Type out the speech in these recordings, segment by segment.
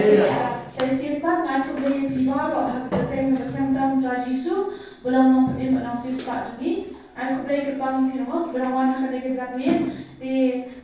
Saya siapa ngaku dari pihak hak terkait macam Tuhan Yesus belum mempunyai manusia lagi. Aku beri kepang firman berawan hak dari zaman di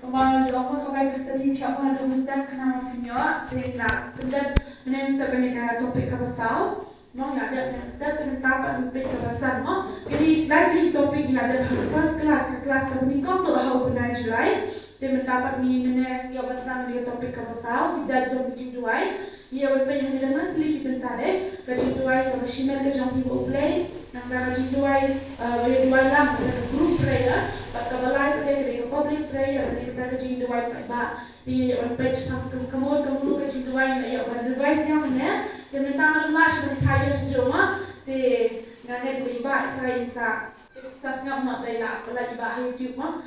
kembang jauh kembali studi pihak mana mesti kena mafinya sehingga sudah menemui sebagai topik kabasau. Mau ada yang sudah tentang topik kabasau. Jadi lagi topik ini ada first class kemudian kamu tahu benar Julai. Dia mendapat mana yang bersama dengan topik kabasau tidak jauh di Julai. Ia berpengen dengan klik bentar kajiduai kemasinan ke jam ibu play nang kajiduai kajiduai lam group prayer kabalai pada public prayer ni kita kajiduai ba di page kamu kajiduai na ya pada device yang mana dia minta lash dari kaya sejauh di nganet iba saya insa sasngap nak layla pada iba YouTube mah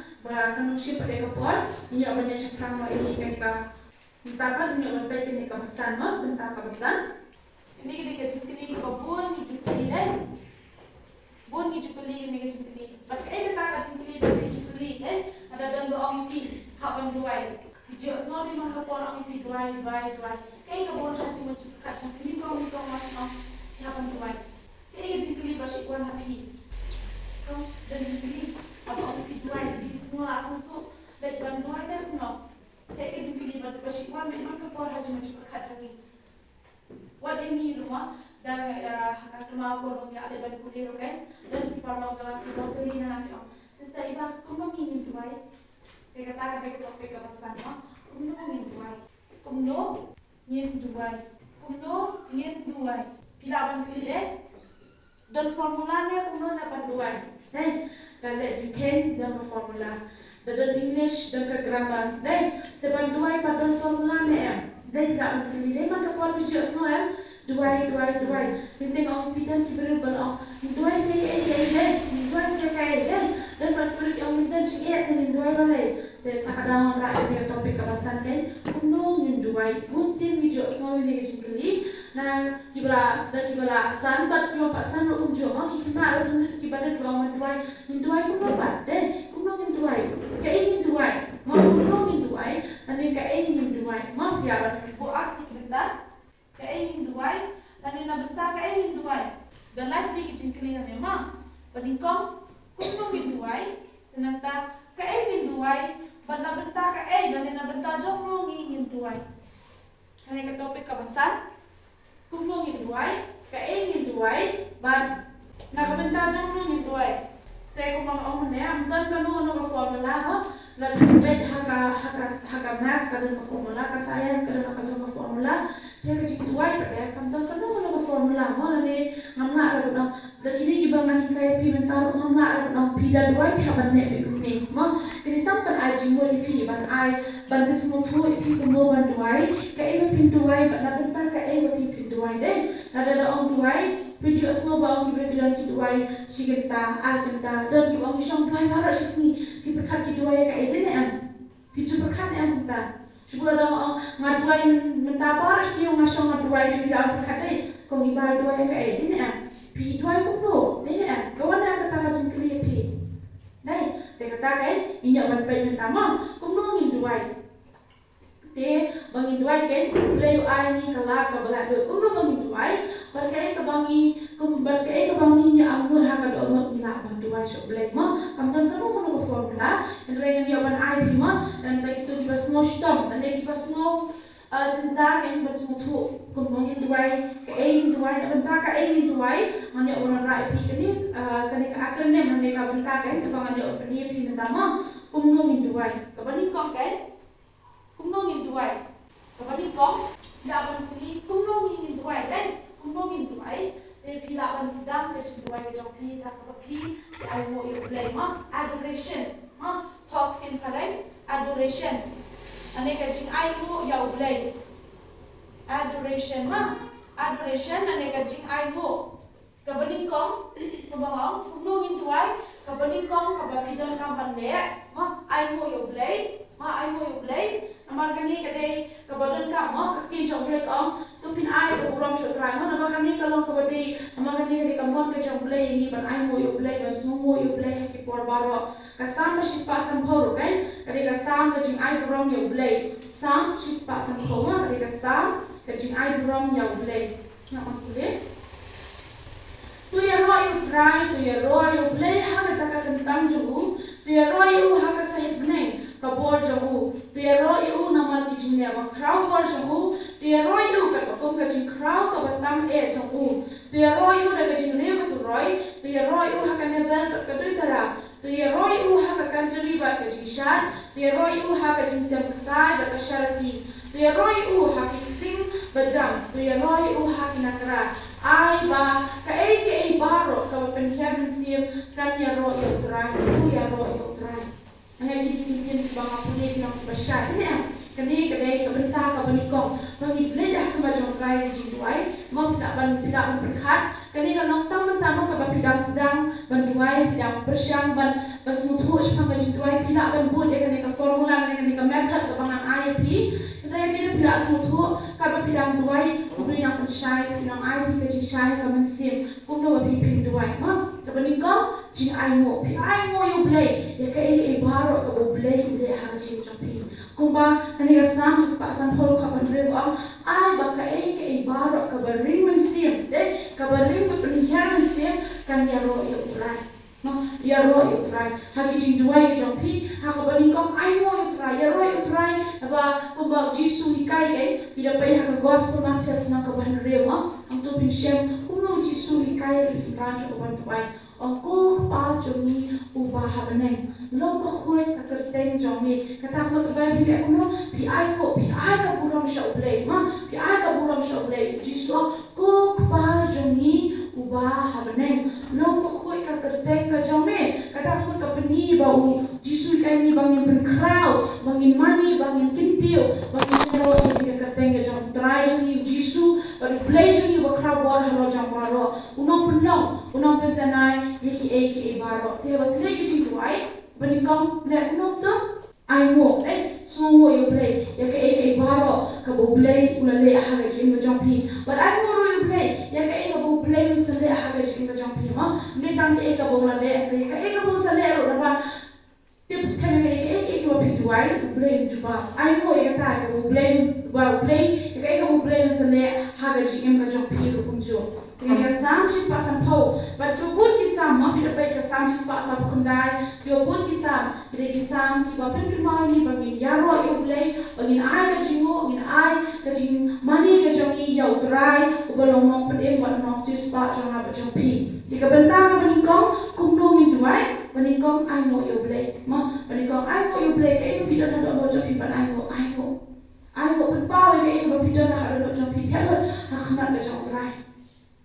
manusia pada kapal ia banyak sekarang ini kan kita dapat ini memperbaiki ini kebesaran mah bentar kebesaran ini kita kecil kebun hidup kali bun hidup kali ini kecil pakai kita kecil kali ada dan doang pi hak banduai hijau semua di mana orang pi duai kayak kebun hati macam kat ini kau mas no hak banduai kayak kecil kali basik warna pi kau dan kecil apa orang pi duai di semua langsung tu dari banduai dan no kayak kecil pada persiapan memang kepor haji macam berkat lagi. Wad ini rumah dan rumah korong yang ada pada kulir kan dan kita mau jalan kita beli nanti. Sesai iba kumno ingin tuai. Kita kata kita topik kebesaran mah kumno ingin tuai. Kumno ingin tuai. Pilaban pilih dan formulanya kumno dapat tuai. Dan lejiken dan formula. Dan English dan ke grammar. Depan duai pada formula ni tidak pilih. Maka kuat bijak semua duai. Penting orang pidan kibir balong. Duai saya duai saya dan pada kulit orang pidan cikgu ni duai balai. Dan ada orang rakyat dia topik kebasan kan. Kunung duai. Musim bijak semua ni cikgu. Nah kibra san bat kibra pasan lo umjo. Kikina kibra duai kunung bat. Kunung duai. Kainin duai, mau kunungin duai, nanti kainin duai, mau biar buat bentar, kainin duai, nanti nak bentar kainin duai, dan lagi kecil kalian memang, bandingkong kunungin duai, nanti kainin duai, bentar kain, nanti nak bentar jonglongin duai, nanti ke topik kebasan, kunungin duai, kainin duai, nak bentar jonglongin duai. Saya kumang ni, dan kalau orang formula, lalu bed haka maths kalau formula, haka science kalau nak jumpa formula, dia kecil tuai pada kalau orang formula, mana ni ngamla ada dah kini kita mani kaya pi bentar ngamla ada pida tuai pi apa ni begini, jadi tanpa aji boleh pi, ban semua tu pi kumbo ban tuai, kaya pintu tuai, ban bentar kaya pi pintu tuai deh, ada orang tuai, video semua bawang kita bilang kita tuai, sigenta, algenta, dan kita orang syam tuai barat sini, kita berkat kita tuai kaya ini kita berkat kita. Cuba ada ngaduai mentabar, kita ngasong ngaduai kita berkat deh, kau ibai tuai kaya ini pi tuai kumdo, ini kawan nak kata macam kali pi. Nah, dia kata kan, ini yang berbaik pertama, kumdo ngin tuai. Te bangin duai kan layu ai ni kala ka bala do kumno bangin duai berkai ka bangi nya amul ha ka do amul ni la bang duai so blai ma kam dan kono formula en re ni oban ai bima dan ta kitu di bas no stom dan ki bas no zinzar kan bas no tu kumno ngin duai ka ai duai na banta ka ai duai mane ona rai pi kani ka akan ne mane ka banta kan ka bangan yo ni pi mentama kumno ngin duai ka bani ko kan kumnongin duai, kapag kong laban pili kumnongin duai kan, kumnongin duai, tapi laban sedang macam duai macam pi, kapag pi, I mau play adoration, talk in correct adoration, ane kacing I mau play adoration ane kacing I mau, kapag kong kabangong kumnongin duai, kapag kong kapag pidon kampan le, I mau play. I mau play. Nama kani kadai kebadan kamu kaki jomble kamu tupin ai ke buram shotrai nama kani kalau kebadi nama kani kadai kamu ke jomble ini ban ai mau play ban semua mau play ke por baro kasam shis pasam poro kan kadai kasam ke jing ai buram play sam shis pasam poro kadai kasam kajing ai buram ya ublay snap makule tu ya ro yu try tu ya ro yu play ha ka jaka tentam jugu tu ya ro yu ha ka sahib ne kabor jugu tu ya ro yu namal ki jing ne ba crowd bor jugu tu ya ro yu ka kom ka jing crowd ka batam e jugu tu ya ro yu da ka jing ne ka tu roi tu ya ro yu ha ka ne bel ka tu tara tu ya ro yu ha ka kan juri ba ka jing shan tu ya ro yu ha ka jing tem sai ba ka sharati tu ya ro yu ha ki sing ba jam tu ya ro yu ha ki nakra ai ba ka ei baro ka pen heaven sim kan ya ro ya trai tu ya ro ya trai ngai tin ba ka puli na ba sha ne kani ka dei ka benta ka bani ko bangi ble dah ka ba jong kai ji duai ngom tak ban pidang berkat kani ka nong tam ka ba pidang sedang ban duai pidang bersyang ban semuthu sepang ka ji duai pila ban bun de kani ka formula kani ka method ka bangan IAP kani dia pila semuthu ka ba pidang duai ubri na pen syai pidang IAP ka ji syai ka men sim kum do ba pi pim duai ma ka bani ko jing ai mo yo ble ya ka ei baro ka bo ble ha ji jong pi kumba kani ka sam pa san hol ka ban re ko ai ba ka ei baro ka ba ring men sim de ka ba ring ba pen hian sim kan ya ro yo trai no ya ro yo trai ha ki jing duai ka jong pi ha ka ba ni ko ai mo yo trai ya ro yo trai ba kumba jisu hi kai ge ida pa ha ka gospel machas na ka ban re mo am to pin shem kuno jisu hi kai ki simran cho ban bai ko pa joni uba habneng lo ba khoi ka kerteng joni kata mo to bai bile kuno pi ai ka buram sha ublei ma pi ai ka buram sha ublei jisu ko pa joni uba habneng lo ba khoi ka kerteng ka jome kata mo ka peni ba u jisu kai ni bangin pen crowd bangin money bangin kintiu bangin ro ni ka kerteng ka jom try joni jisu ba play joni ba crowd war halo jam baro unong penjanai yeki baro te ba play ki jing duai bani kom le unong to ai mo sumo yo play yeki baro ka bo play ulale ha ga jing jong pi but ai mo ro yo play yeki ka bo play usale ha ga jing jong pi ma ne tang ke ka bo lale ka bo sale ro na ba tips kami ka bo pi duai play juba ai mo ya ta ka bo play yeki ka bo play usale ha ga jing ka jong pi ro kum jo Kaya sam jis pa sam po, but kyo pun kisam ma pida pai ka sam jis pa sam kundai, kyo pun kisam, kida kisam ki ba pen kemai ni bangin yaro yo play, bangin ai ka jingo, bangin ai ka jing mani ka jongi ya utrai, ubalong nong pen buat nong sis pa jong ha ba jong pi. Jika bentar ka banikong kumdongin duai, banikong ai mo yo play, ma banikong ai mo yo play ka ibu pida na do jong pi ban ai mo pen pau ka ibu pida na ka do jong pi tiap ha khamat ka jong utrai.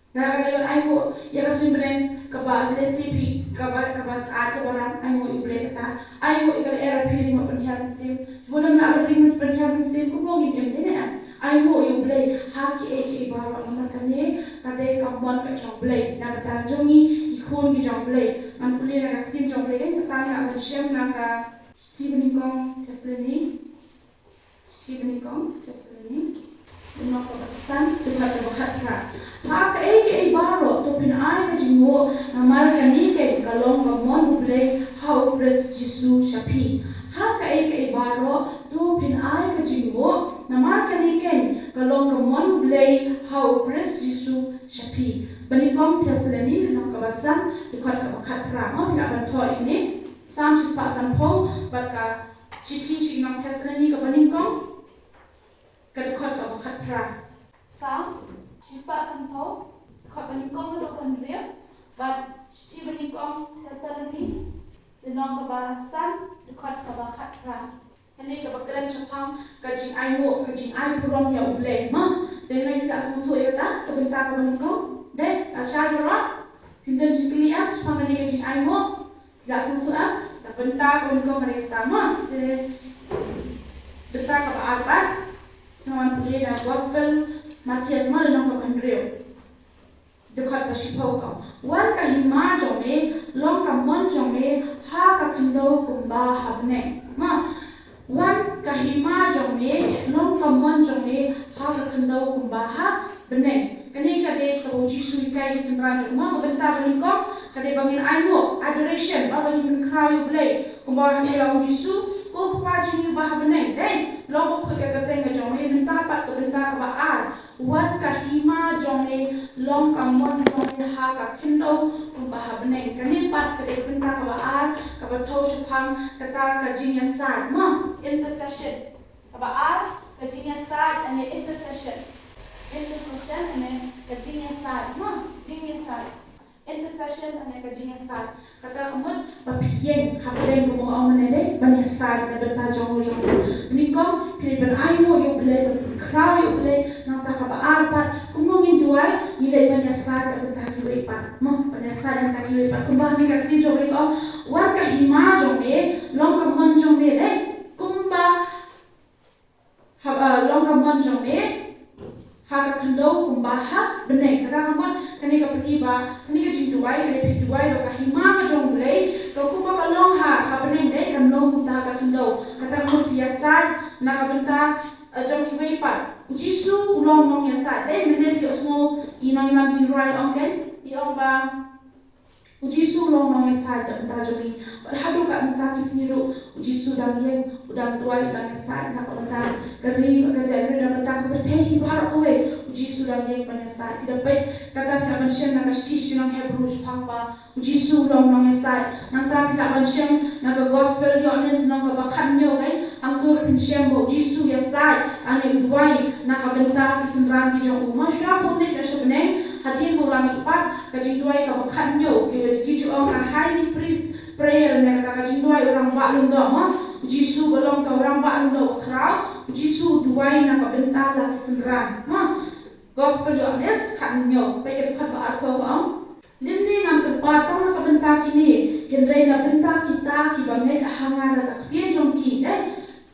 Nah, kalau aku ya kasih beren kaba resipi kaba saat kabaran aku ibu kata aku ikut era piring mau penhiaran sim boleh nak beri penhiaran sim kumongin ni aku ibu haki baru nama kami kade kampon kat jomblay nak bertahan jongi ikon di jomblay man pulih nak tim jomblay bertahan nak bersiem nak Stephen Kong Tesleni Rumah kebasan Tuhan terbakat hak eke baro to pin ai ka jingo na mar ka ni ke kalong ka mon ublay how praise jisu shapi hak eke baro to pin ai ka jingo na mar ka ni ke kalong ka mon ublay how praise jisu shapi balikom tesleni na kebasan Tuhan terbakat rama bila bantu ini sam jis pa sam po bat ka chichi nang tesleni ka balikom Kadukot ka bakatra sam chispa sampo ka banikong lo pandria but chi banikong tasalani the non ka basan dukot ka bakatra kani ka bakran chapang ka jing ai purom ya uble ma dengan kita semua ya ta ka benta ka banikong de ka shadra pindan jikliya chapang ka jing ai mo kita semua ka benta ka banikong ka ta ma de benta ka ba Nawan pulih na gospel Matias mal nong ka Andreo dekat pasipau ka wan ka hima jome long ka mon jome ha ka khando kumba habne ma wan ka hima jome long ka mon jome ha ka khando kumba ha bene kani ka de ka jisu kai sembra joma ka benta banikong ka de bangin ayo adoration ba bangin krayo play kumba ha ka jisu ko pa jini ba habne dai lo ko ka ka tenga jome benta pat ka benta ba ar wan kahima jome long kamon jome ha ka khendo kumba habne kani pat kade kunta ka ar ka ba thau chupang kata ka jinya sat ma intercession ka ba ar ka jinya sat ane intercession ane ka jinya sat ma jinya sat intercession ane ka jinya sat kata kamot papien habren ko mo amane de banya sat na beta jong jong ni kom pili ben aimo yo ble ben kraw yo ble nang ta ka ba ar pat kumongin duai ni le banya sat na beta ki we pat mo banya sat na ki we pat kumba ni ka si jong ko war ka hima jong me long ka mon jong me de kumba long ka mon jong me haka kendo kumbaha benek kata kamu kani ka peniba kani ka jinduai kani piduai lo ka hima ka jonglei ka kumba ka long ha benek dei kan long kumta ka kendo kata kamu biasa na ka benta jong kiwei pat ujisu ulong nong yasa dei menen pi osmo inang inam jinduai ongken i ongba ujisu long nong yasa da benta jongi berhadu ka benta kisniru ujisu dang yeng udang tuai udang yasa na ka benta kari maka jari da benta ka bertehi bahar kowe ujisu dang yeng panyasa tidak baik kata tidak mention naga stish yang Hebrew pangpa ujisu long nong yasa nang ta tidak mention naga gospel yones nang ka bakhan nyo kai ang tur pinshem bo ujisu yasa ane udwai naka benta kisenran ki jong uma shra bo ne ka shbne hadin bo rami pat ka jidwai ka bakhan nyo ki ju ong ka highly priest prayer na ka jidwai orang ba lindo ma ujisu belong ka orang ba lindo kra ujisu duai naka benta la kisenran ma gospel yones kanyo pe ka ba ko ang limni ngam ke patong na kabenta kini hendrai na benta kita ki bangai hanga na takien jong ki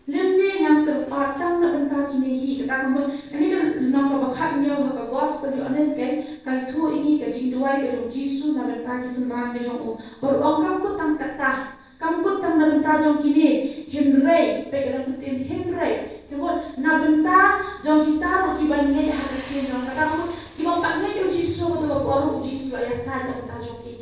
limni ngam ke patong na benta kini hi kata kamu ini kan nong ka bakhat nyo ka gospel yones kai thu ini ka jingduai ka jong jisu na benta ki semran de jong or ong kam ko tang kata kam ko tang na benta jong kini hendrai pe ka kutin hendrai kebon na benta jong kita ro ki bangai hanga ki jong kata kamu ki bang pangai jong jisu ko to ko jisu ya sa da benta jong ki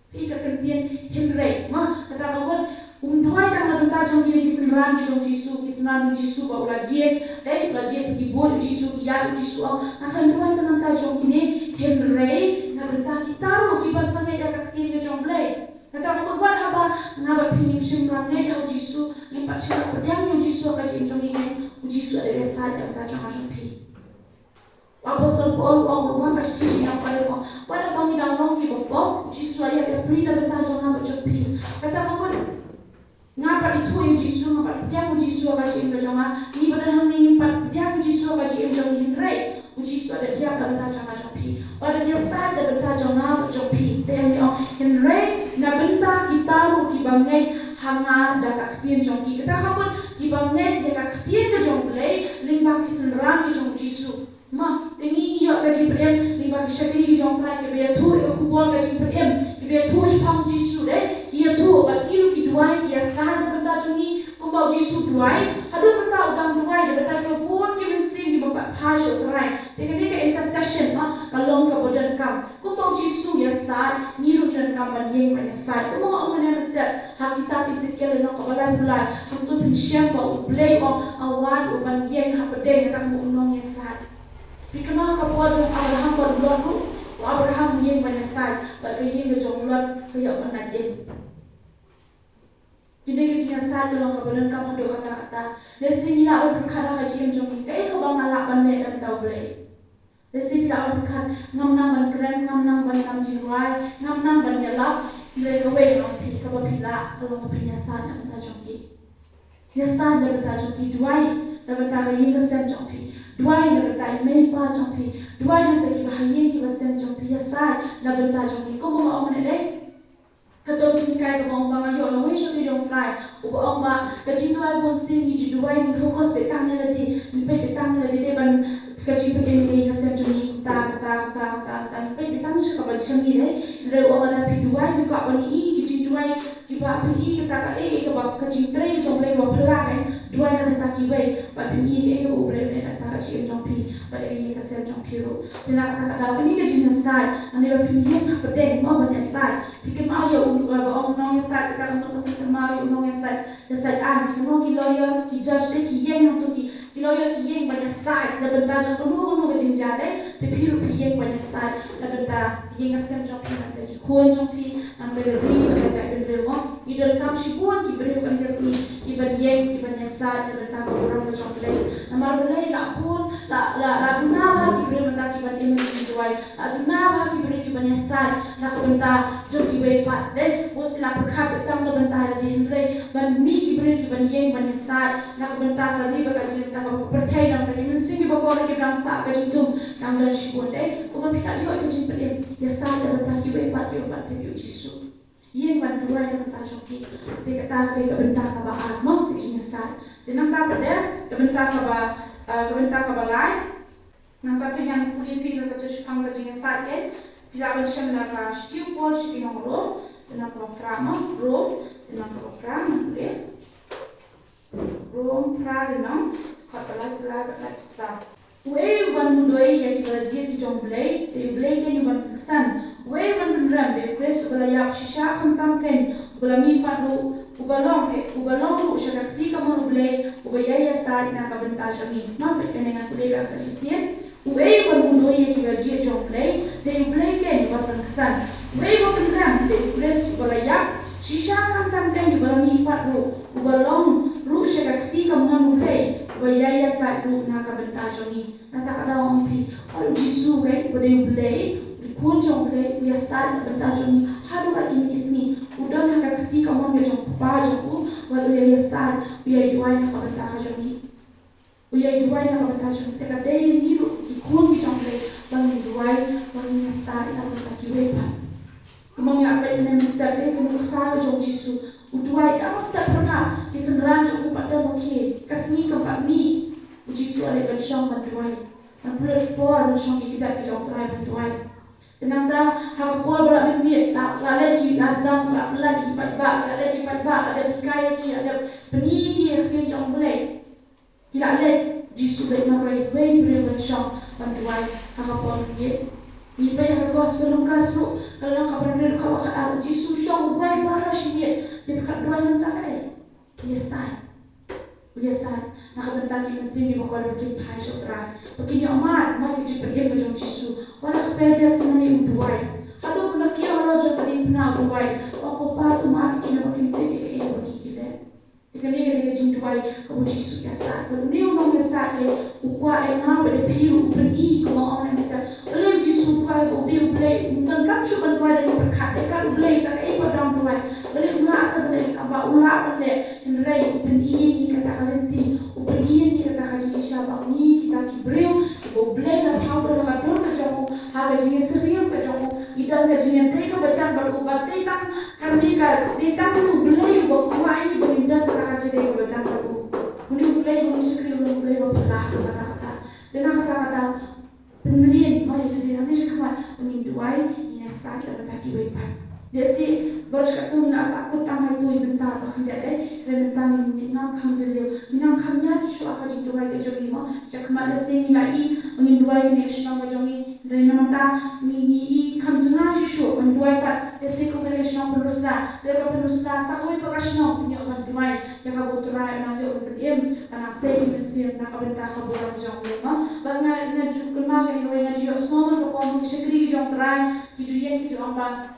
pi ka kentien hendrai ma kata kamu Umduai tang na jong kini kisenran ki jong jisu kisenran jisu ba ula jien dai ula jien ki bol jisu ki ya jisu akan duai tang na jong kini hendrai na benta kita ro ki ban sangai da ka tin ke jong blai kata ko buat haba ngaba pinim simran ne da jisu ni pat sila pedang yang jisu ka jing jong ini jisu ada biasa da benta jong pi Apostol Paul wong rumah pasti yang pada wong pada bangi dang long ki bo jisu ya be pri da benta jong na jong pi kata ko ngapa itu yang jisu ngapa dia jisu ka jing jong ni badan ham ni pat dia jisu ka jing jong ni re jisu ada dia da benta jong pi pada dia sa da benta jong na jong pi tem yo in re na benta kita ro ki bangai hanga da ka tien jong ki kita kamu ki bangai da ka tien ke jong play lingba ki senran ki jong jisu ma tengi yo ka jing prem lingba ki shakri ki jong trai ke be thu e ku bol ka jing prem ki be thu spam jisu re ki thu ba ki duai ki sa da benta jong ni kumbau jisu duai hadu benta udang duai da benta ke pun ki men sing di bapa pasho trai dengan ni ke intercession ma kalong ka bodan kam kumbau jisu ya sa ni ru dan kam ban yeng ban sa kumbau ang mana mesti hak kita pisikkel no ka balai bulai hak tu pin siam ba play o awan u ban yeng ha pedeng ta mu nong ya sa pikna ka po jong Abraham ba dulon ru Abraham yeng ban sa ba ke yeng jong lon ke yo ban den Jadi kita saat dalam kabaran kamu doa kata-kata, lesi bila orang berkata kajian jombi, kaya kau bang alak banle dan tahu boleh. Lesi bila orang berkata ngam nam ban keren, ngam nam ban ngam jiwai, ngam nam ban nyelap, mereka kau yang pi, kau pila kalau kau punya saat dan tahu jombi. Nyasaan dan tahu jombi duai, dan tahu yang kesem jombi, duai dan tahu email pa jombi, duai dan tahu bahagian kita kesem jombi nyasaan dan tahu jombi. Kau mau mana dek? Katong tingkai ka bang bangayo na wisho ki jong try uba ang ba kachinto ay bon sin ni juduai ni focus betang nila di ni pe betang nila di ban kachinto emini ka sem joni ta ni pe betang siya ka ba siyang ni re o ada piduai ni ka bani i ki juduai ki ba pi ka ka ka ba kachintre ni jong le wa phla duai na ta ki wei ba pi ka u bre na ta ka chi jong pi ba de ka sem jong pi ro tina ka da ni ka jin sai ani ba pi ni pa de ma ba ne sai pi ka ma yo om nong sa kita untuk mau nong sa an ki mo ki lawyer ki judge de ki yen to ki Kilo ya kiyeng banyak sai, na benta jong penuh ke jinjade, tapi ru kiyeng banyak sai, na benta kiyeng asem jong pi nanti kikuan jong pi, nanti ri kerja benda mo, idol kam sibuan ki beri bukan kasi, ki banyak ki banyak sai, na benta kau orang ke jong play, na mar belai la pun, la dunaba ki beri benta ki banyak emen juai, la dunaba ki beri ki banyak sai, na kau benta jong ki wei pat, deh, bos la perkap hitam na benta di hendrai, ban mi ki beri ki banyak banyak sai, na kau benta kari bagaji benta kau percaya dalam tadi mesti kita bawa lagi berangsa ke situ dalam dan sibuk deh. Kau fikir yo itu cipta dia biasa dalam tadi kita pat dia Yesus. Yang bantuan yang kita joki, kita tahu kita bentar kaba armo kecilnya sai. Tenang tak pada bentar kaba lain. Nanti yang kulit kita terus pang kecilnya sai kan. Bila bersama dengan stew pot stew nongro, tenang kaba prama ro, tenang kaba prama boleh. Ro prama nong. Kata sa. Wei ban mudoi ya kita jadi jom blay, te blay kan ban kesan. Wei ban ram be kres bala yap shisha khantam kan, bala mi padu ubalong ru shakti kamon blay, ubaya ya sa ina ka benta jani. Ma pe dengan blay ba sa sisian. Wei ban mudoi ya kita jadi jom blay, te blay kan ban kesan. Wei ban ram be kres bala yap shisha khantam kan bala mi padu ubalong ru shakti kamon blay. Wayaya saat lu nak benta joni, nanti kada orang pi, kalau bisu kan, pada ulay, dikunjung ulay, biasa benta joni, haru kat kini kisni, udah nak ketika kamu nak jom kupa jomku, walau wayaya saat, wayai dua nak benta joni, wayai dua nak benta joni, teka day ni lu dikun di jom ulay, bangun dua, bangun saat nak benta kiwepa, kamu nak benta mister day, kamu bersama jom jisu. Utuai dah mesti pernah kesenderaan jauh pada mungkin kasih keempat mi uji suara bersama bantuai dan perlu puan bersama kita jauh terai bantuai dan nanti hak puan berak mi lagi lazam lagi lagi ada kaya ada peniki yang jauh mulai tidak leh jisu leh marai beri bersama bantuai hak puan mi ni bayar kos belum kasru kalau kau benar kau akan jisu syong buai baras ni dia kat dua yang tak ada biasa nak bentar kita mesti bakal bikin pahai sotrai begini amat mai cepat dia macam jisu walau kepedia semuanya uduai halo nak kira halo jauh tadi pernah uduai aku patu mak bikin tebe kayak bagi kita Dikali jintuai kamu jisu ya saat ni orang ya saat ke ukwa ena pada piru peni kalau orang mesti oleh jisu tuai bodi ublay dan kam syu bantuai dari berkat dekat ublay sana padang tuai oleh ulah asal dari kaba ulah oleh henrai peni ni kata kalenti peni ni kata kaji syabang ni kita kibreu ublay na tahu dah kadon ke jamu haga jinge seriam ke jamu idam ke jinge teko baca baru batai tak kami ka ditang ublay bakwa ini berindan jadi kebacan baru, mulai sekali mulai berpelah kata-kata, dengan kata-kata pembelian, mari jadi nanti sekarang menginduai ini saat dapat kaki beban. Dia si baru sekatu nak sakut tangan itu bentar, bahkan dia bentar minang kam jeliu, minang kamnya tu akan jinduai kejogi mo, sekarang si minai menginduai ini senang kejogi, dari nama mini kam jenah jisu menduai pat, dia si kau kali senang perluslah, dia kau perluslah, sakoi pakasno punya menduai. Yang kamu terai nanti untuk dia, anak saya ini mesti nak bentar kamu orang jauh lama. Bagaimana ini juga kenal ini orang yang jauh semua orang sekali jauh terai, kijuan kijuan apa?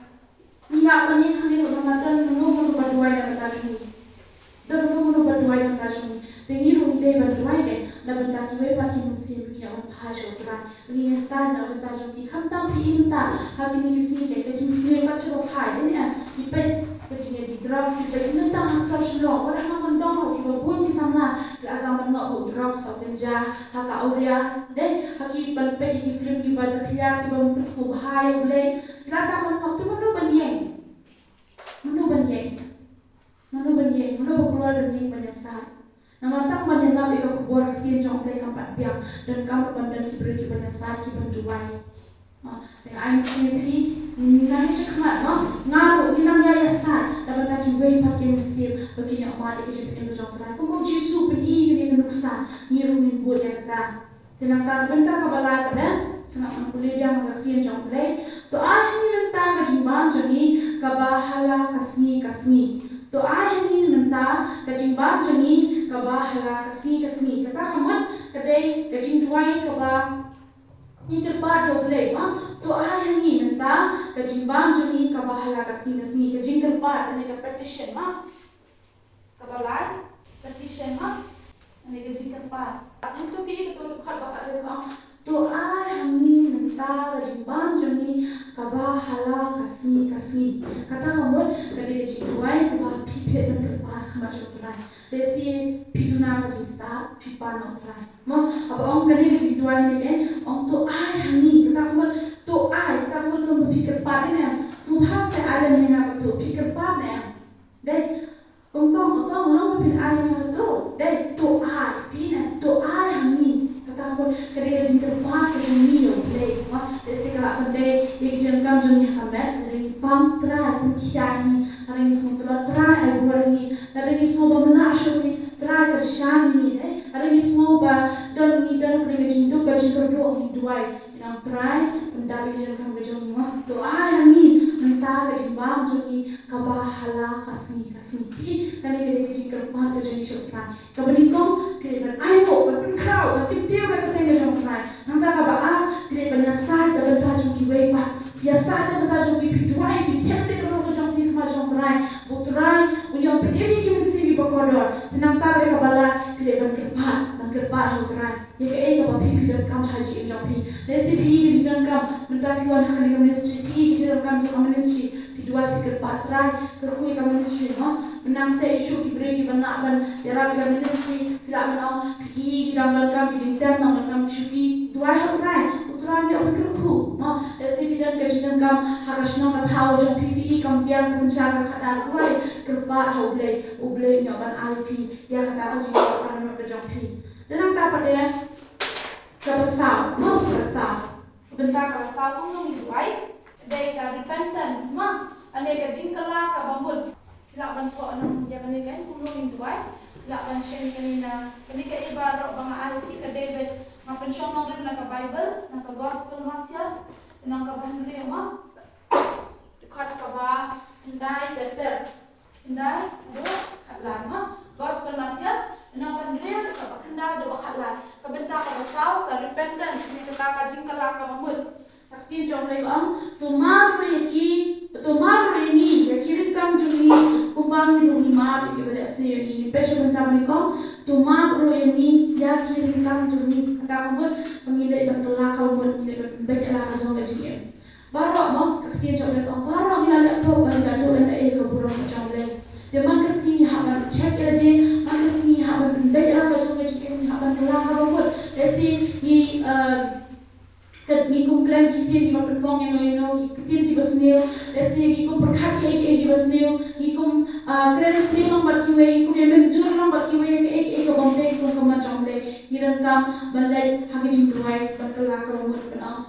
Ini apa ni? Hari Ramadan menunggu berdoa dan berdoa ini. Dan menunggu berdoa dan berdoa ini. Dengan ini dia berdoa kan, dan bentar kita bagi mesin kita orang pahaj orang. Ini sana bentar jadi kamtam pi bentar. Hari ini sini kita jenis baca pahaj ini kita kecilnya di drugs kita tentang asal selo orang nak mendong kita pun di sana lazam nak buat drugs atau ganja hak auria deh haki balpe di film kita baca clear kita mempersu bahaya boleh lazam nak tu mana banian berkeluar banian banyak saat nama tak banyak nabi kau kubur kita jauh dari kampat biang dan kampat bandan kita beri banyak saat kita berdoa dengan IMCP nangis sekemat, ngaruh ni namanya yayasan dapat tak kibai pakai mesin begini amat kita jadi macam terang. Kamu jisu beri kita nuksa ngiru nimbul yang kata. Tenang tak bentar kabalah pada sangat mampu dia mengerti yang boleh. Doa ini tentang kejimban jadi kabahala kasmi. Doa ini menta kajing bam joni kaba hala kasni kata hamut kadai kajing tuai kaba ni terpa do blai ma to ai hani menta kajing bam joni kaba hala kasni kajing terpa ane ka petition ma kaba lai petition ma ane kajing terpa atham to pi to khat ba khat ka to ai hani menta kajing bam joni kaba hala kasni kata hamut kadai kajing tuai kaba pipet man terpa khama jotrai desi piduna kajing sta pipa no trai ma aba ong kadai kajing tuai ni ong to ai hani kata hamut to ai kata hamut ko pikir pa ni subhan se ada menga to pikir pa ne dai kong lo pin ai na to dai to ai pina to ai hani kata hamut kadai kajing terpa kajing ni yo dai ma desi kala pandai ye kajing kam joni hamet dari pam trai pun kiai hari ni semua trai ai buat ni hari ni semua bamna ni trai kershani ni hari ni semua ba dan boleh kajing duk kajing kerdo ni duai yang try mendapat jadikan kejong ni mah to ai ni mentah kajing bam joni kaba hala kasni pi kan dia kajing kerpan kajing ni shotran kabenikong dia ban ai mo ban crowd ban titiu ka kateng kajong try nang ta kaba a dia ban nasad da ban ta jong ki wei pa biasa da ban ta jong ki pitwai pi tiap dia kajong kajong ki kama jong try bu try union pedemi ki mesti bi bakodor tenang ta dia kabala dia ban kerpan ho try ye ke ai ka pi dan kam haji jong pi desi pi ki jang kam mentapi wan kan ni ministry pi ki jang kam jong ministry pi dua pi kerpat try kerkui kam ministry no menang se isu ki beri ki bana ban yara ki ministry bila menau pi ki dang dan kam ki jing tem nang kam isu ki dua ho try ni apa kerku no desi pi dan ke jang kam hakasno ka thau jong pi kam biang ka sanchar ka khada dua kerpat ho blei nyo ban ip ya kata ka jing ka no ka jong pi dan ta pada kerasau, no kerasau. Bentar kerasau pun nung duai, dari ka repentance ma, ane ka jingkala ka bangun. Lak ban ko anong dia kan kan pun nung duai, lak ban shen kanina. Kani ka iba ro bang arti ka David, ma pensyong nong rin na ka Bible, na ka Gospel Matias, nang ka ban rin ma. Dekat ka ba, hindai better. Hindai, do hatlan ma. Gospel Matias, nang ban rin ka ba hindai do hatlan. Kebentar kerasau, ke repentance, ni kata kajing kala ka mamut. Taktin jom lagi tumar ini, ya kiri kam juni, kumpang ni dungi mar, ya pada asli ini. Besok bentar menikam, tumar ini, ya kiri kam juni, kata mamut, pengilai bertolak ka mamut, pengilai banyak lah kajong kajing. Barok mo, taktin jom lagi barok ni lalak po, bagi dadu anda ke burung kajong lagi. Dia man kesini haban cek ya dia, man kesini haban banyak lah kajong kajing, haban tolak ka mamut. Desi ni kumkran kitin di mapen gong yang kitin di basneu desi ni kum perkat ke di basneu ni kum kran sneu nang barkiwe kum yang menjur nang barkiwe ke bombe kum kama chomle ni kam balai hage jingduai bakala ka romut penang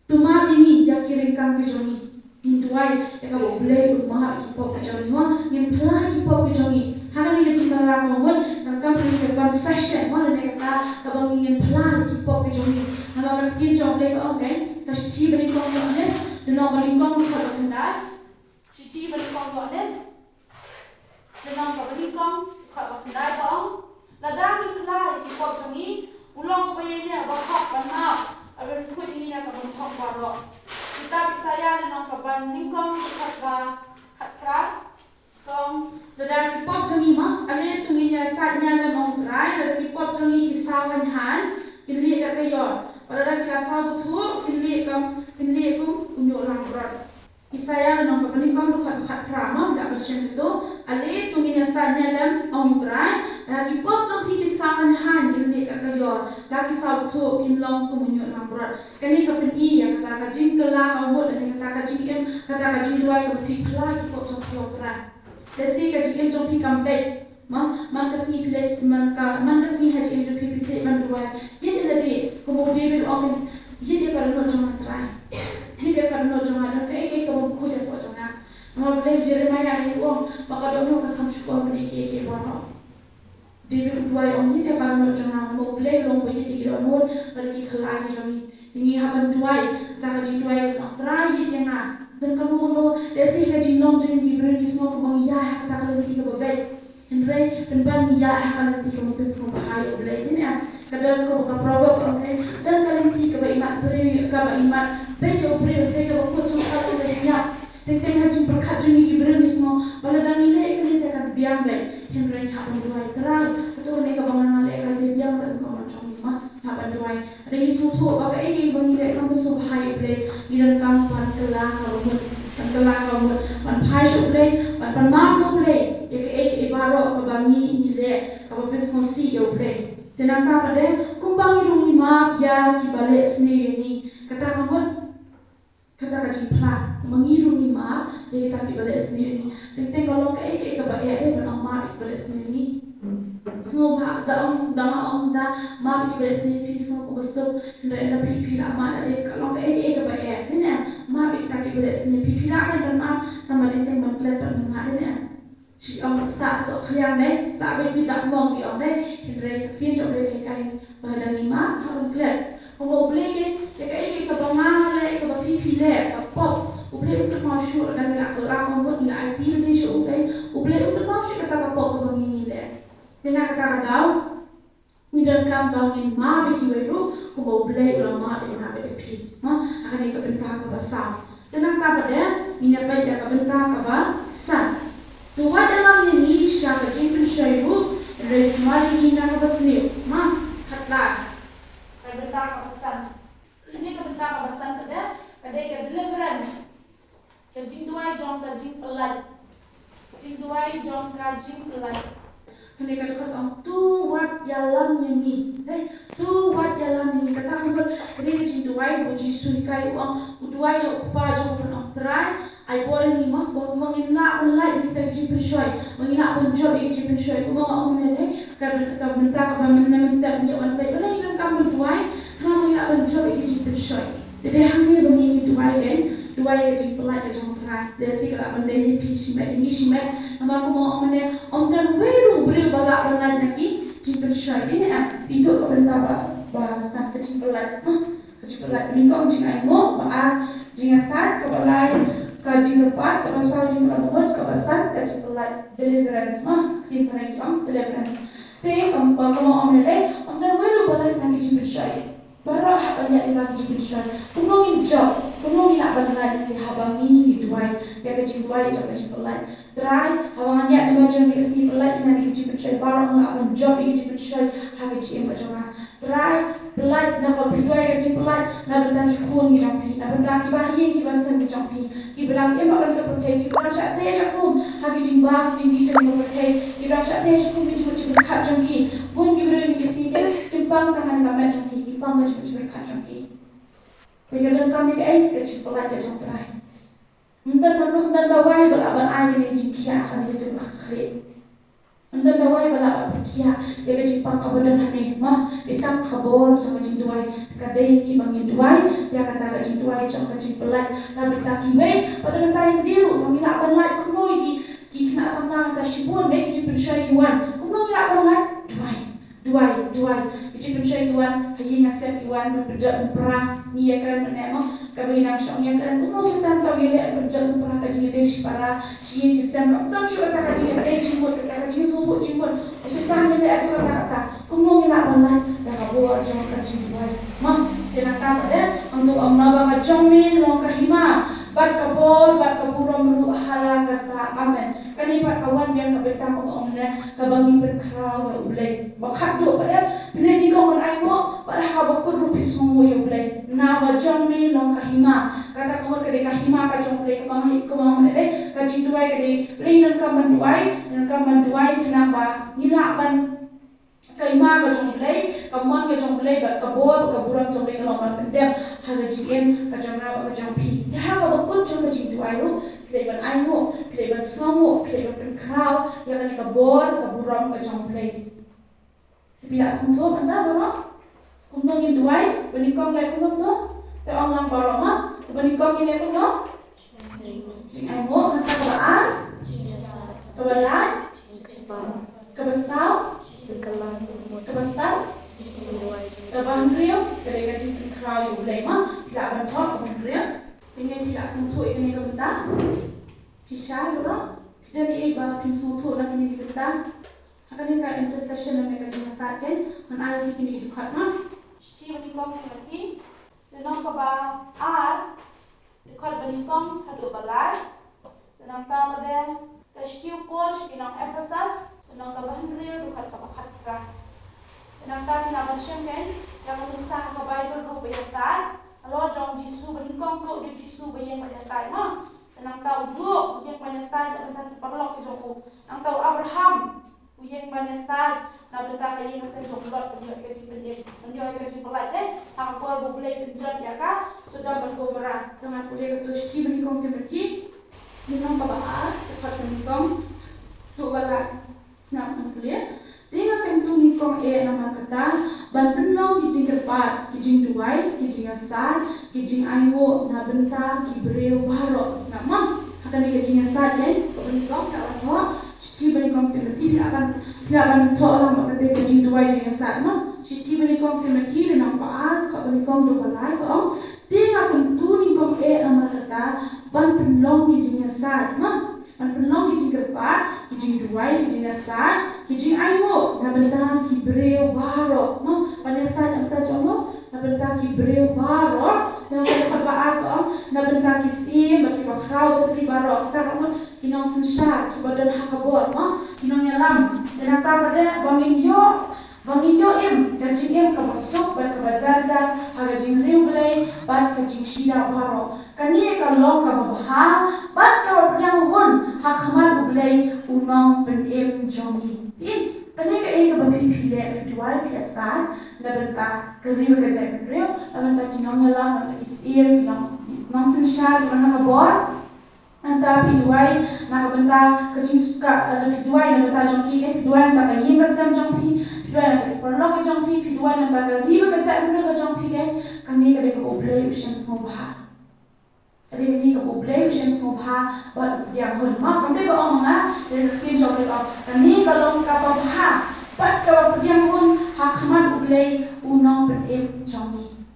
tuma ini ya kirin kam ke joni induai ya ka boleh rumah ki pop ka joni wa ni pla ki pop ke joni haga ni jingda la ka romut nang kam ni ke confession mo le ka bang ingin pla ki pop ke joni nama kecil job lagi okay, kasih beri kong honest, dan beri kong kalau kendar, cuci beri kong honest, dan beri kong kalau kendar kong, ladang ni kelai di kong jangi, ulang kebayanya bahak banyak, abang kuat ini nak abang bahak baru, kita bisa ya dan kapan ni kong kat kong, ladang di kong jangi mah, ada yang tunginya saatnya lemong terai, ladang di kong jangi kisawan han, kini kat kayor. Pada kilasa betul, kini aku unjuk lambat. Isaya nong kapani kau dekat drama, dah macam itu. Ale tunginya saatnya lem ontrai. Lagi pop jom pilih sangan han kini kat kayor. Lagi sabtu kini long tu unjuk lambat. Kini kapani yang kata kajing kelah awal dan kata kajing dua kapani kelah kini pop jom ontrai. Desi kajing jom pilih kambek. Man kasih pilih man kasih haji itu pilih man dua. Jadi tadi kemudian orang jadi kalau nak jangan try. Jadi kalau nak jangan ada kayak kamu kuda kau jangan. Mau beli Jeremiah ni uang maka dia nak kamu cukup beli kayak mana. Jadi dua orang ni dia kalau nak jangan mau beli long beli di rumah bagi kelai jadi ini haban dua tak haji dua nak try jadi nak dan kamu mau desi haji long jadi diberi semua kamu ya kata kalau tiga bebek. Henry penban ya akan nanti kamu bisa bahaya boleh ini kadang kau buka proverb okay dan kalian ti kau iman beri kau iman beri kau pun suka olehnya tentang hajim perkat juni kibran ni semua bala dan nilai kali tak akan biang baik Henry hak menduai terang atau mereka bangun nilai kali biang dan kau macam ni mah hak menduai ada ni semua bagai ini bernilai kamu bisa bahaya boleh iran kamu pantelah kamu panpai boleh panmam boleh ya ke ibaro ka bangi ni le ka bapes ngosi yo play tenang pa pade kumbang irung ima ya ki bale sni ni kata kamu kata ka jimpla mangirung ima ya kita ki bale sni ni teng kalau ka ba ya de ban ma ki bale sni ni snow ba da ma ki bale sni pi so ko so na pi la ma de kalau ka ba ya de na ma ki bale sni pi la kan ban ma tama teng ban klet ban na de na si ông sa so khliang này sa be ti dak mong ki ông này Henry tin cho le kai ba da ni ma ha on klet ko bo ble ke kai ka ba ma le ka ba pi le ka pop u ble u ma shu da ni la ko ra ko ni la IT ni shu dai u ble u ma shu ka ta ka pop ko ni le tena ka ta dau ni dan kam bangin ma be ki we ru ko bo ble u ma de na be pi ma akan ni ka benta ka ba sa tena ta ba de ni ya ba ya ka benta ka ba sa Tuhan dalam ini siapa jimpin syaibu resmari ini nak bersih, mah kata kebentak kepesan. Ini kebentak kepesan kada ke deliverance. Kajing duai jom kajing pelat, kajing duai jom kajing pelat. Kene kada kata tu wat dalam ini, tu wat dalam ini kata kita kada kajing duai uji suikai uang uduai apa jom pun try. Ai boleh ni mah bawa menginak online ni kita jimpin syai, menginak penjob ini jimpin syai. Kuma orang mana ni kan bentar kan mana mesti punya orang baik. Boleh kita kan berduai, kalau menginak penjob ini jimpin syai. Jadi hanya begini duai kan, duai ke jimpin lagi jangan try. Desi kalau benda ini pisi mat ini si mat. Nama kuma orang mana om dan weru beri balak online lagi jimpin syai. Ini itu kau bentar bahasan ke jimpin lagi. Jimpin lagi ni kau jangan mau, baal jangan sat kau balai. Kaji lepas, kalau jing lepas, kawasan kaji pelat deliverance mah, kita nak jam deliverance. Tapi kalau ambil dan welu balai nak jing bersyai. Baru banyak lagi jing bersyai. Punongin job, punongin apa nak di habang ini duai, dia kaji duai job kaji pelat. Try, habangannya ada macam kaji pelat nak jing bersyai. Baru ngap job kaji bersyai, haji macam try pelat nak berduai kaji pelat, nak bertani kun di jampi, nak bertani bahagian di bahasan di jampi. Bilang dia bakal kita percaya kita rasa teh aku hagi jimbang tinggi dan percaya kita rasa teh aku macam berkat jangki pun kita beri kisi kan jimbang tangan kami jangki jimbang macam berkat jangki jadi kami ke cipolat je sampai dan bawai balaban air ni jingkia akan kita berkait dan bawai balaban kia dia ke jimbang kabadan ni mah ditang kabor sama jinduai kadai ni bangin duai dia kata ke jinduai sama cipolat lalu kiwe pada mentai diru mangila banlat kuno ki kena sama ta shibun dek ji pensai yuan kuno ngila banlat duai ji pensai yuan hayi ngasep yuan berdak perang ni akan menemo kabina syong yang kan kuno sultan pawile berdak perang kaji desh para shi sistem ka tam shu ta kaji desh mot ta kaji subu ji mot sultan ni ada kata kuno ngila banlat da kabur jong kaji duai mam kena pada untuk amna ba jongmin long kahima bat kaburam ru hala kata amen kani bat kawan yang kabeta ko omne kabangi berkrau ya ulai bakat do pada bila ni kau ai mo pada habakur ru pismo ya ulai na ba jongmi long kahima kata ko kade kahima ka jongle ko mamne de ka jinduai kade leinan ka manduai kenapa ngilaban kaima ka jonglei kamon ka jonglei bat kaburam jonglei kalongan pendem haga jiem ka jamra ka jampi ya ha ka bakut jong ka jinduai ru pleiban aingo pleiban songo pleiban penkrau ya kan ka kaburam ka jonglei bila semua anda bono kumno jinduai benikong lai kumno to te ong lang baroma benikong ni kumno jing aingo ka kabaan kabalan kabasau kebesar kebangkriu ketika jin crowd yang lema tidak bentok kebangkriu dengan tidak sentuh ini kebentar pisah orang Jadi iba film suatu nak ini kita. Akan ini ka intercession yang mereka jelaskan. Man ayo kini dekat mah. Sti menikam mati. Dan ka ba dekat menikam hadu balai. Dan ka pada sti Paul binang Ephesus. Dan ka Henry dekat ka Khatra. Dan ka kina bersem kan. Yang menulisah ka Bible ru biasa. Kalau jong Yesus menikam ru di Yesus bayang biasa mah. Nang tahu Job yang panesai dan bentar diperlok ke Job. Nang tahu Abraham yang panesai dan bentar kaya yang saya Job lot penjual ke sini dia. Penjual ke sini pelat aku boleh penjual ya kah sudah berkobaran dengan boleh ke tuh Steve Nikong Timothy Nikong kabah dekat Nikong tu balat snap boleh. Dengan tentu Nikong nama kata ban penlong kijing kepat kijing duai kijing asal kijing ayo na bentar kibreu baro nama akan kijing asal kan Nikong tak tahu Steve Nikong Timothy akan tahu orang kata kijing duai kijing asal mah Steve Nikong Timothy dengan paar kau Nikong tu balai kau dengan tentu Nikong nama kata ban penlong kijing asal mah ban penlong kijing kepat kijing duai kijing asal kijing ayo na bentar kibreu baro no panesai na bentar jono na bentar kibreu baro na bentar baar na bentar kisim bagi bakrau tri baro kita kamu kinong sensar kibadan hakabor no kinong yalam dan apa pada bangin yo kajing em kamasuk ban kabajaja hagajing riu belai ban kajing shida baro kani kalong kabaha ban kabapnyang hon hakhamar belai unong ben em jongi kani ka ek babi phile phituai phiasa na bentas kari ba jai reu na bentas kinong yalam na kisir kinong sensar na kabor anta phituai na bentas kajing suka na phituai na bentas jongi ke phituai na ka yin ka sam jongi phituai na ka perlok ke jongi phituai na ka ri ba jai reu ka jongi ke kani ka ka oblei ushem smo bah kali ini ke oblei ushem smo bah ba yang hon ma kande ba ong na de kin jongi ba kani kalau ka ba pat ka yang hon hakman oblei unong ben em jongi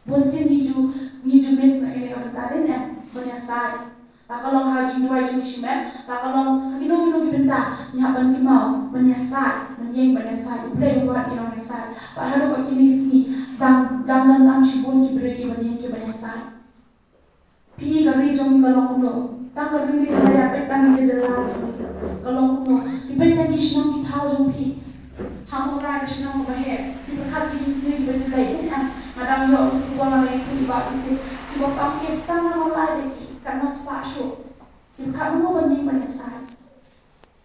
bonsin niju mes na ele ka tare ne bonya sai kalau haji dua jenis shimen kalau hino benda nyaban kimau menyesal menyeng menyesal ublei buat ino menyesal padahal kok kini sini dan shibun kibreki menyeng ke menyesal pi gari jong kalau kuno tang gari ni kaya petan ke jalan kalau kuno ibai tak kisnong kitau jong pi hamura kisnong bahe berkat kisnong berjai kan madang yo buang lagi tu iba isi iba pakai stand mulai deki karena spasio kamu banding menyesal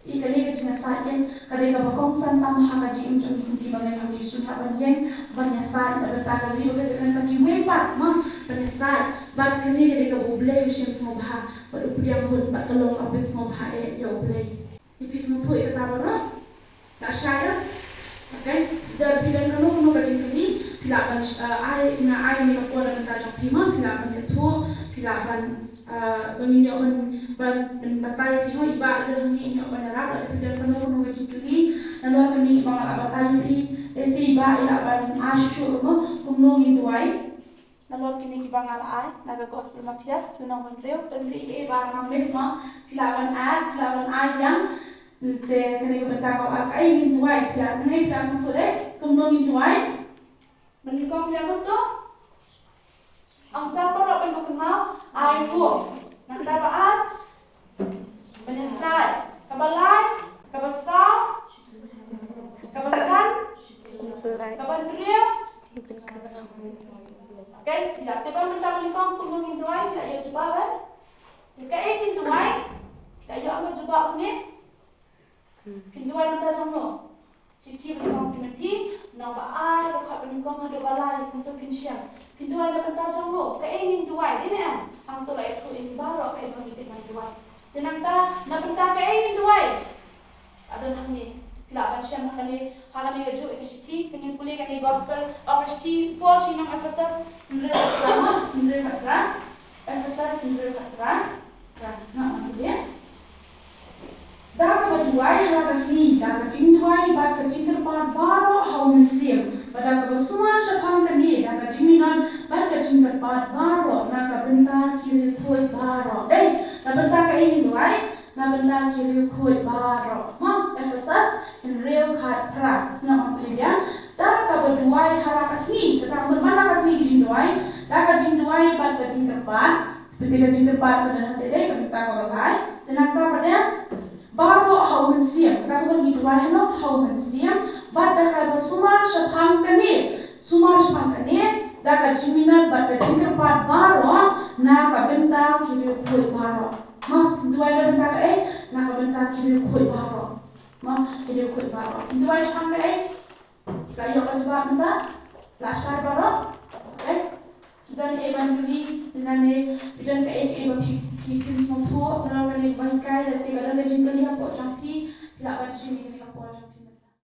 ikali ke menyesal kan kadang bakong santang hakaji unjung kunci bangai haji sunha banjeng menyesal bertak kali udah dengan bagi wepat mah menyesal bad kini kadang oblei ushem smobha bad upiang hon bad kalong apin smobha ya oblei ipis mutu ya tabara tak syaya okay dan bilang kalau kajing kali pilaban ai ni kapora dengan tajam pima pilaban itu pilaban menginjaukan batai pihak iba ada menginjau bandarab ada kerja penuh kecili lalu kami bawa batai pi esi iba ilaban asyur kumno ngituai lalu kini kita ngalai naga gospel Matias tunang menreu dan beri iba ngambil semua pilaban yang te kini kita kau akai ngituai pilaban ini pilaban sore kumno ngituai menikam pilaban tu ang siapa orang kenal aku nanti apaan menyesal kebalai kebesar kebesan kebanturia okay tidak tiba minta menikam kumungin tuai tidak ya coba kan jika ingin tuai tidak ya angkat coba ni pintuai minta sama cici menikam Timothy nang baal buka menikam ada balai untuk pinsian pintuai ada minta sama keingin tuai ini ang tulai itu ini baru kayak bagi dengan tuai dan nak minta keingin tuai ada nangni tidak baca makanya hal ini keju ekstri pengen kuliah kan gospel ekstri Paul sinang Ephesus menurut kata Ephesus menurut kata nah dia dah kebetulan hal kesini dah kecintuai bad kecinterpan baru hau mensim pada kebesuan syafang kini dah keciminan bad kecinterpan baru nak kebentar kiri tuai baru sebentar keingin tuai nak benda kiri kuat baru. Efesus in real kat prak senang ambilnya. Dah kaberdua hara kasni, tentang bermana kasni jinduai. Dah kajinduai bad kajin terpat. Ketika kajin terpat kena nanti deh kita kalau gai. Tenang apa pada baru hau mensiam. Kita kalau jinduai hendak hau mensiam. Bad dah kalau sumar sepang kene, sumar sepang kene. Dah kajin minat bad kajin terpat baru. Nak kabenda kiri kuat baru. Dua ada benda ke nak benda kiri kuat baru. Kiri kuat baru. Dua sepang ke layu apa sebab benda lasar baru. Kita ni beli dengan ni kita ke pikir semua tu, orang ni bangkai, dan segala macam kali apa jampi, tidak macam ni.